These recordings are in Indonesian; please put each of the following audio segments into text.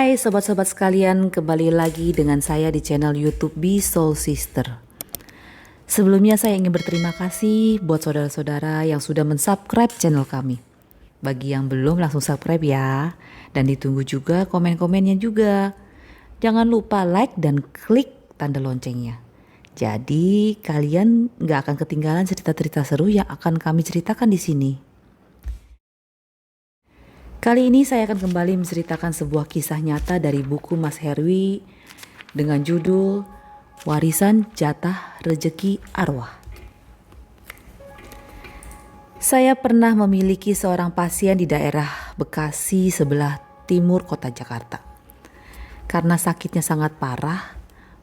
Hai sobat-sobat sekalian, kembali lagi dengan saya di channel YouTube Be Soul Sister. Sebelumnya saya ingin berterima kasih buat saudara-saudara yang sudah mensubscribe channel kami. Bagi yang belum, langsung subscribe ya. Dan ditunggu juga komen-komennya juga. Jangan lupa like dan klik tanda loncengnya. Jadi kalian gak akan ketinggalan cerita-cerita seru yang akan kami ceritakan di sini. Kali ini saya akan kembali menceritakan sebuah kisah nyata dari buku Mas Herwi dengan judul Warisan Jatah Rezeki Arwah. Saya pernah memiliki seorang pasien di daerah Bekasi sebelah timur kota Jakarta. Karena sakitnya sangat parah,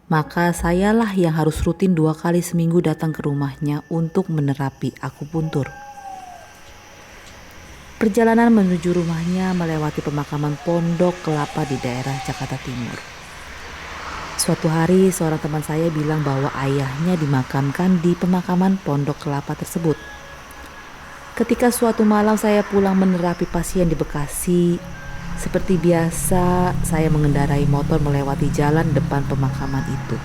maka sayalah yang harus rutin 2 kali seminggu datang ke rumahnya untuk menerapi akupuntur. Perjalanan menuju rumahnya melewati pemakaman Pondok Kelapa di daerah Jakarta Timur. Suatu hari seorang teman saya bilang bahwa ayahnya dimakamkan di pemakaman Pondok Kelapa tersebut. Ketika suatu malam saya pulang menerapi pasien di Bekasi, seperti biasa saya mengendarai motor melewati jalan depan pemakaman itu.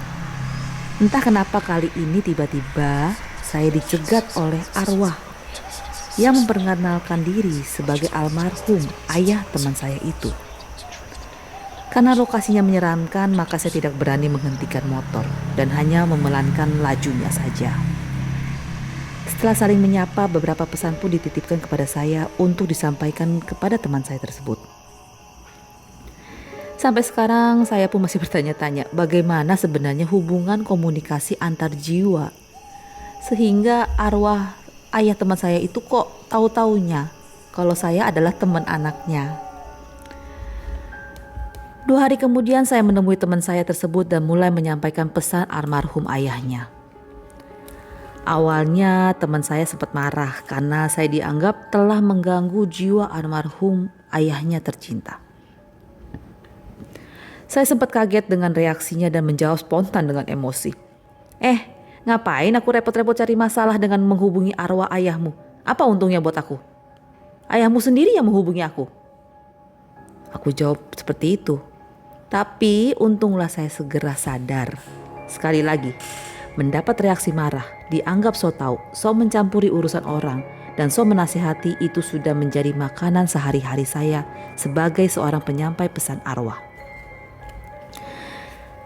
Entah kenapa kali ini tiba-tiba saya dicegat oleh arwah yang memperkenalkan diri sebagai almarhum ayah teman saya itu. Karena lokasinya menyeramkan, maka saya tidak berani menghentikan motor dan hanya memelankan lajunya saja. Setelah saling menyapa, beberapa pesan pun dititipkan kepada saya untuk disampaikan kepada teman saya tersebut. Sampai sekarang saya pun masih bertanya-tanya bagaimana sebenarnya hubungan komunikasi antar jiwa sehingga arwah ayah teman saya itu kok tahu-taunya kalau saya adalah teman anaknya. 2 hari kemudian saya menemui teman saya tersebut dan mulai menyampaikan pesan almarhum ayahnya. Awalnya teman saya sempat marah karena saya dianggap telah mengganggu jiwa almarhum ayahnya tercinta. Saya sempat kaget dengan reaksinya dan menjawab spontan dengan emosi. Ngapain aku repot-repot cari masalah dengan menghubungi arwah ayahmu? Apa untungnya buat aku? Ayahmu sendiri yang menghubungi aku. Aku jawab seperti itu. Tapi untunglah saya segera sadar. Sekali lagi, mendapat reaksi marah, dianggap so tahu, so mencampuri urusan orang, dan so menasihati itu sudah menjadi makanan sehari-hari saya sebagai seorang penyampai pesan arwah.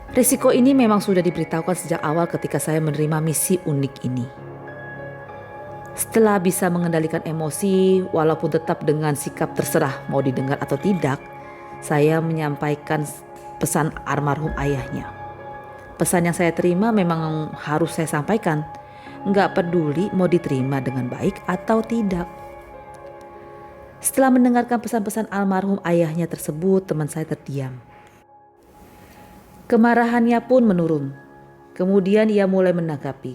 Risiko ini memang sudah diberitahukan sejak awal ketika saya menerima misi unik ini. Setelah bisa mengendalikan emosi, walaupun tetap dengan sikap terserah mau didengar atau tidak, saya menyampaikan pesan almarhum ayahnya. Pesan yang saya terima memang harus saya sampaikan, nggak peduli mau diterima dengan baik atau tidak. Setelah mendengarkan pesan-pesan almarhum ayahnya tersebut, teman saya terdiam. Kemarahannya pun menurun. Kemudian ia mulai menanggapi.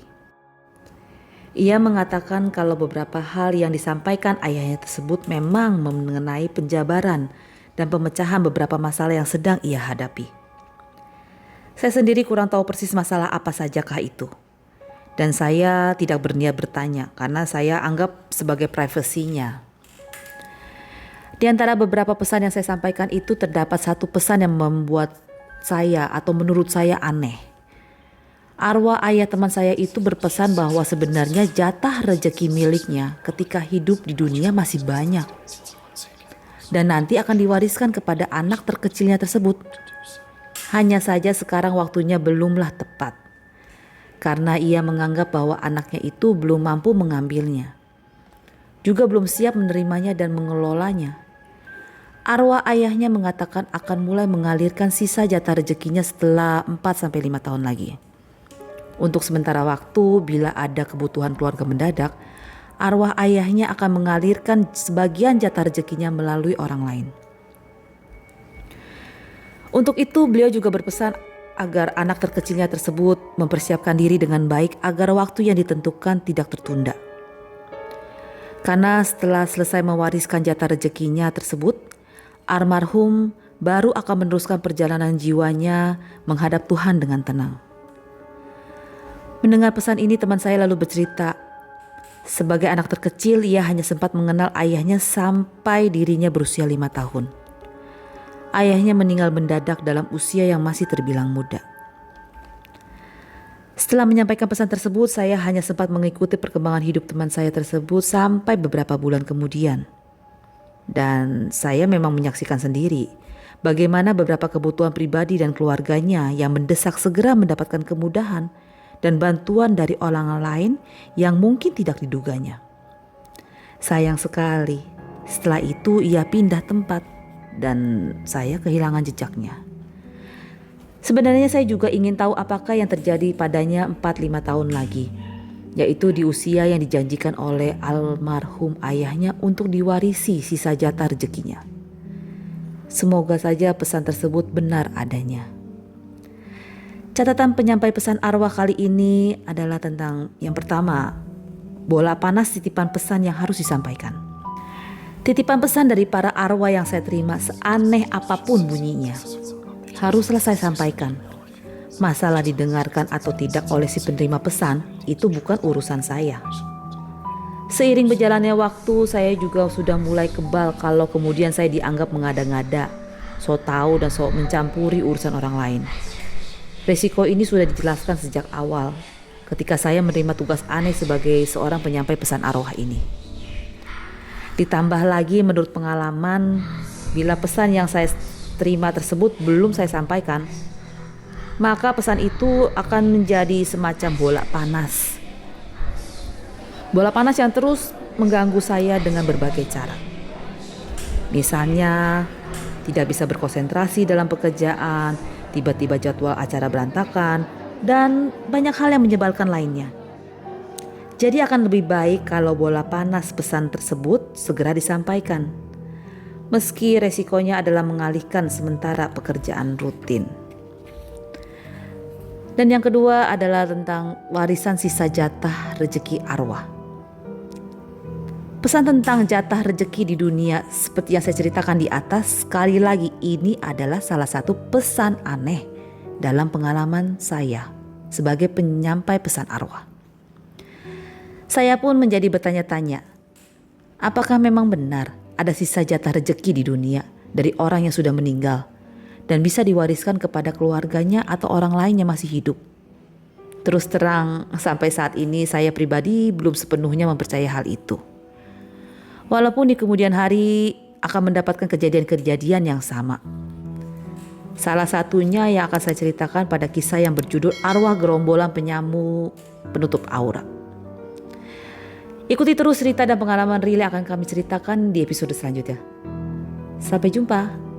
Ia mengatakan kalau beberapa hal yang disampaikan ayahnya tersebut memang mengenai penjabaran dan pemecahan beberapa masalah yang sedang ia hadapi. Saya sendiri kurang tahu persis masalah apa sajakah itu. Dan saya tidak berniat bertanya karena saya anggap sebagai privasinya. Di antara beberapa pesan yang saya sampaikan itu terdapat satu pesan yang membuat saya atau menurut saya aneh. Arwah ayah teman saya itu berpesan bahwa sebenarnya jatah rezeki miliknya ketika hidup di dunia masih banyak. Dan nanti akan diwariskan kepada anak terkecilnya tersebut. Hanya saja sekarang waktunya belumlah tepat. Karena ia menganggap bahwa anaknya itu belum mampu mengambilnya. Juga belum siap menerimanya dan mengelolanya. Arwah ayahnya mengatakan akan mulai mengalirkan sisa jatah rezekinya setelah 4-5 tahun lagi. Untuk sementara waktu, bila ada kebutuhan keluarga mendadak, arwah ayahnya akan mengalirkan sebagian jatah rezekinya melalui orang lain. Untuk itu beliau juga berpesan agar anak terkecilnya tersebut mempersiapkan diri dengan baik agar waktu yang ditentukan tidak tertunda. Karena setelah selesai mewariskan jatah rezekinya tersebut, almarhum baru akan meneruskan perjalanan jiwanya menghadap Tuhan dengan tenang. Mendengar pesan ini teman saya lalu bercerita, sebagai anak terkecil ia hanya sempat mengenal ayahnya sampai dirinya berusia 5 tahun. Ayahnya meninggal mendadak dalam usia yang masih terbilang muda. Setelah menyampaikan pesan tersebut, saya hanya sempat mengikuti perkembangan hidup teman saya tersebut sampai beberapa bulan kemudian. Dan saya memang menyaksikan sendiri bagaimana beberapa kebutuhan pribadi dan keluarganya yang mendesak segera mendapatkan kemudahan dan bantuan dari orang lain yang mungkin tidak diduganya. Sayang sekali, setelah itu ia pindah tempat dan saya kehilangan jejaknya. Sebenarnya saya juga ingin tahu apakah yang terjadi padanya 4-5 tahun lagi, yaitu di usia yang dijanjikan oleh almarhum ayahnya untuk diwarisi sisa jatah rezekinya. Semoga saja pesan tersebut benar adanya. Catatan penyampai pesan arwah kali ini adalah tentang yang pertama, bola panas titipan pesan yang harus disampaikan. Titipan pesan dari para arwah yang saya terima seaneh apapun bunyinya, haruslah saya sampaikan. Masalah didengarkan atau tidak oleh si penerima pesan itu bukan urusan saya. Seiring berjalannya waktu, saya juga sudah mulai kebal kalau kemudian saya dianggap mengada-ngada, sok tahu dan sok mencampuri urusan orang lain. Resiko ini sudah dijelaskan sejak awal ketika saya menerima tugas aneh sebagai seorang penyampai pesan arwah ini. Ditambah lagi menurut pengalaman, bila pesan yang saya terima tersebut belum saya sampaikan, maka pesan itu akan menjadi semacam bola panas. Bola panas yang terus mengganggu saya dengan berbagai cara. Misalnya, tidak bisa berkonsentrasi dalam pekerjaan, tiba-tiba jadwal acara berantakan, dan banyak hal yang menyebalkan lainnya. Jadi akan lebih baik kalau bola panas pesan tersebut segera disampaikan, meski resikonya adalah mengalihkan sementara pekerjaan rutin. Dan yang kedua adalah tentang warisan sisa jatah rezeki arwah. Pesan tentang jatah rezeki di dunia seperti yang saya ceritakan di atas, sekali lagi ini adalah salah satu pesan aneh dalam pengalaman saya sebagai penyampai pesan arwah. Saya pun menjadi bertanya-tanya, apakah memang benar ada sisa jatah rezeki di dunia dari orang yang sudah meninggal dan bisa diwariskan kepada keluarganya atau orang lain yang masih hidup? Terus terang, sampai saat ini saya pribadi belum sepenuhnya mempercayai hal itu. Walaupun di kemudian hari akan mendapatkan kejadian-kejadian yang sama. Salah satunya yang akan saya ceritakan pada kisah yang berjudul Arwah Gerombolan Penyamu Penutup Aura. Ikuti terus cerita dan pengalaman real yang akan kami ceritakan di episode selanjutnya. Sampai jumpa.